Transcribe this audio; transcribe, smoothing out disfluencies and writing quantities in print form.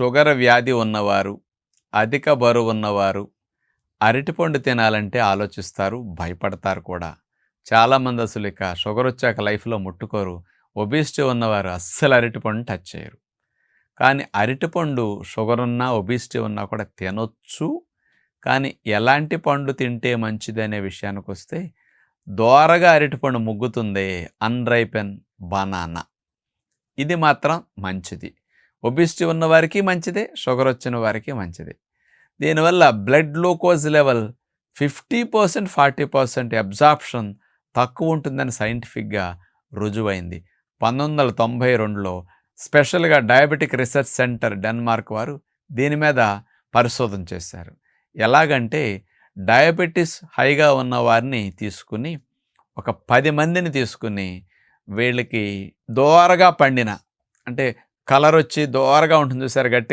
Sugar వ్యాధి ఉన్నవారు, అధిక బరువున్నవారు అరటిపండు తినాలంటే ఆలోచిస్తారు, భయపడతారు కూడా. చాలామంది అసలు ఇక షుగర్ వచ్చాక లైఫ్‌లో ముట్టుకోరు. ఒబేసిటీ ఉన్నవారు అస్సలు అరటిపండుని టచ్ చేయరు. కానీ అరటిపండు షుగర్ ఉన్నా, ఒబేసిటీ ఉన్నా కూడా తినొచ్చు. కానీ ఎలాంటి పండు తింటే మంచిదనే విషయానికొస్తే దోరగా అరటిపండు ముగ్గుతుందే అన్‌రైపెన్ బనానా. ఇది మాత్రం మంచిది. ఒబేసిటీ ఉన్నవారికి మంచిదే, షుగర్ వచ్చిన వారికి మంచిదే. దీనివల్ల బ్లడ్ గ్లూకోజ్ లెవెల్ 50%, 40% అబ్జార్ప్షన్ తక్కువ ఉంటుందని సైంటిఫిక్‌గా రుజువైంది. 1992లో స్పెషల్‌గా డయాబెటిక్ రీసెర్చ్ సెంటర్ డెన్మార్క్ వారు దీని మీద పరిశోధన చేశారు. ఎలాగంటే డయాబెటిస్ హైగా ఉన్న వారిని తీసుకుని ఒక 10 మందిని తీసుకుని వీళ్ళకి దోరగా పండిన అంటే కలర్ వచ్చి దోరగా ఉంటుంది చూసారు గట్టి